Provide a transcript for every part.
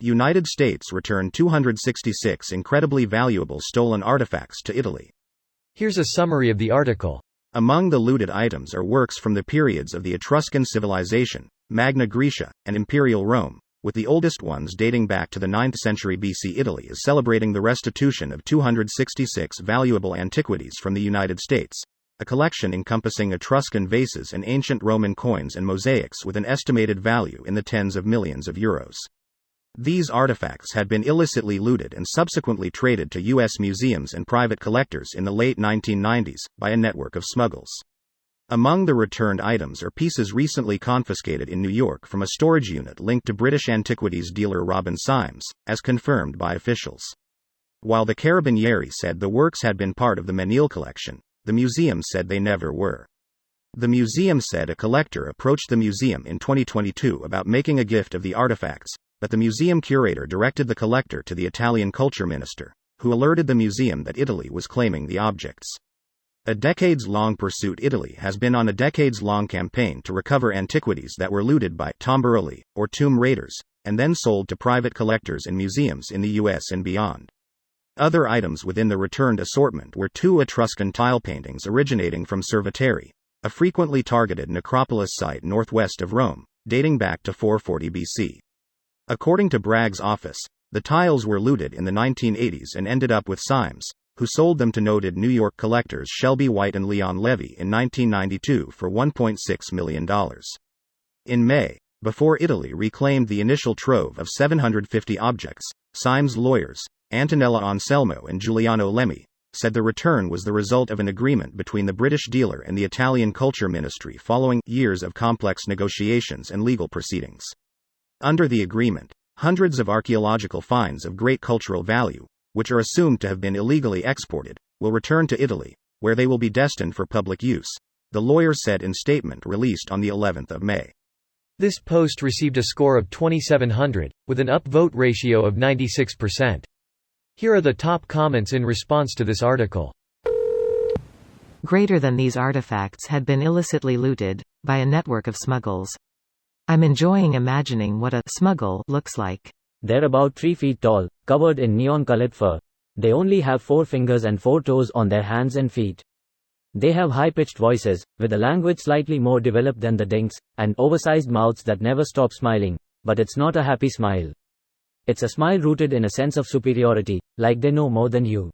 United States returned 266 incredibly valuable stolen artifacts to Italy. Here's a summary of the article. Among the looted items are works from the periods of the Etruscan civilization, Magna Graecia, and Imperial Rome, with the oldest ones dating back to the 9th century BC. Italy is celebrating the restitution of 266 valuable antiquities from the United States, a collection encompassing Etruscan vases and ancient Roman coins and mosaics with an estimated value in the tens of millions of euros. These artifacts had been illicitly looted and subsequently traded to U.S. museums and private collectors in the late 1990s by a network of smuggles. Among the returned items are pieces recently confiscated in New York from a storage unit linked to British antiquities dealer Robin Symes, as confirmed by officials. While the Carabinieri said the works had been part of the Menil collection, the museum said they never were. The museum said a collector approached the museum in 2022 about making a gift of the artifacts, but the museum curator directed the collector to the Italian culture minister, who alerted the museum that Italy was claiming the objects. A decades-long pursuit. Italy has been on a decades-long campaign to recover antiquities that were looted by tombaroli, or tomb raiders, and then sold to private collectors and museums in the US and beyond. Other items within the returned assortment were 2 Etruscan tile paintings originating from Cerveteri, a frequently targeted necropolis site northwest of Rome, dating back to 440 BC. According to Bragg's office, the tiles were looted in the 1980s and ended up with Symes, who sold them to noted New York collectors Shelby White and Leon Levy in 1992 for $1.6 million. In May, before Italy reclaimed the initial trove of 750 objects, Symes' lawyers, Antonella Anselmo and Giuliano Lemmi, said the return was the result of an agreement between the British dealer and the Italian Culture Ministry following years of complex negotiations and legal proceedings. Under the agreement, hundreds of archaeological finds of great cultural value, which are assumed to have been illegally exported, will return to Italy, where they will be destined for public use, the lawyers said in statement released on the 11th of May. This post received a score of 2,700, with an upvote ratio of 96%. Here are the top comments in response to this article. Greater than these artifacts had been illicitly looted, by a network of smuggles. I'm enjoying imagining what a smuggle looks like. They're about 3 feet tall, covered in neon-colored fur. They only have 4 fingers and 4 toes on their hands and feet. They have high-pitched voices, with a language slightly more developed than the dinks, and oversized mouths that never stop smiling, but it's not a happy smile. It's a smile rooted in a sense of superiority, like they know more than you.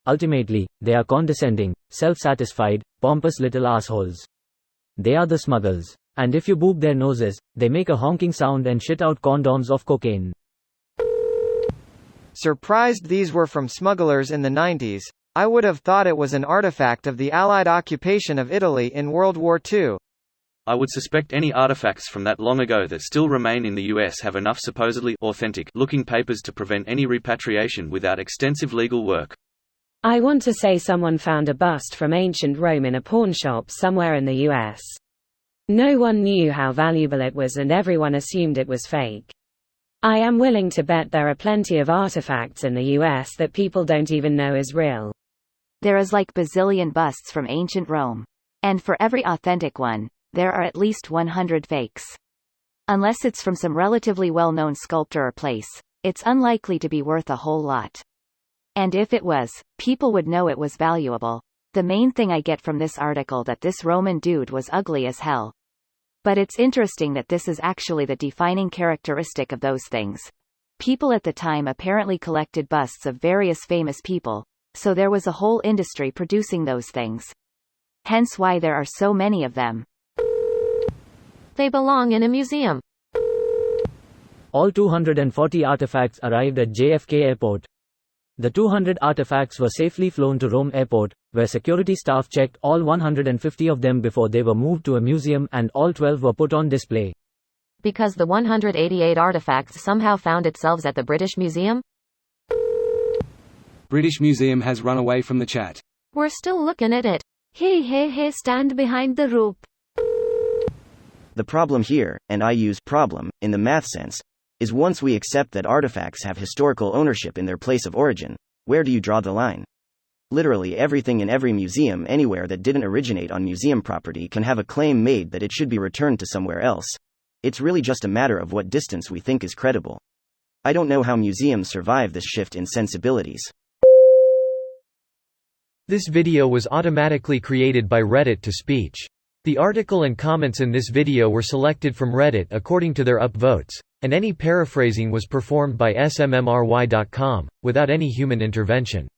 Ultimately, they are condescending, self-satisfied, pompous little assholes. They are the smuggles. And if you boop their noses, they make a honking sound and shit out condoms of cocaine. Surprised these were from smugglers in the 90s. I would have thought it was an artifact of the Allied occupation of Italy in World War II. I would suspect any artifacts from that long ago that still remain in the US have enough supposedly authentic-looking papers to prevent any repatriation without extensive legal work. I want to say someone found a bust from ancient Rome in a pawn shop somewhere in the US. No one knew how valuable it was and everyone assumed it was fake. I am willing to bet there are plenty of artifacts in the US that people don't even know is real. There is like bazillion busts from ancient Rome. And for every authentic one, there are at least 100 fakes. Unless it's from some relatively well-known sculptor or place, it's unlikely to be worth a whole lot. And if it was, people would know it was valuable. The main thing I get from this article that this Roman dude was ugly as hell. But it's interesting that this is actually the defining characteristic of those things. People at the time apparently collected busts of various famous people, so there was a whole industry producing those things. Hence why there are so many of them. They belong in a museum. All 240 artifacts arrived at JFK Airport. The 200 artifacts were safely flown to Rome Airport, where security staff checked all 150 of them before they were moved to a museum, and all 12 were put on display. Because the 188 artifacts somehow found itself at the British Museum? British Museum has run away from the chat. We're still looking at it. Hey, stand behind the rope. The problem here, and I use problem in the math sense, is once we accept that artifacts have historical ownership in their place of origin, where do you draw the line? Literally everything in every museum anywhere that didn't originate on museum property can have a claim made that it should be returned to somewhere else. It's really just a matter of what distance we think is credible. I don't know how museums survive this shift in sensibilities. This video was automatically created by Reddit to speech. The article and comments in this video were selected from Reddit according to their upvotes, and any paraphrasing was performed by smmry.com, without any human intervention.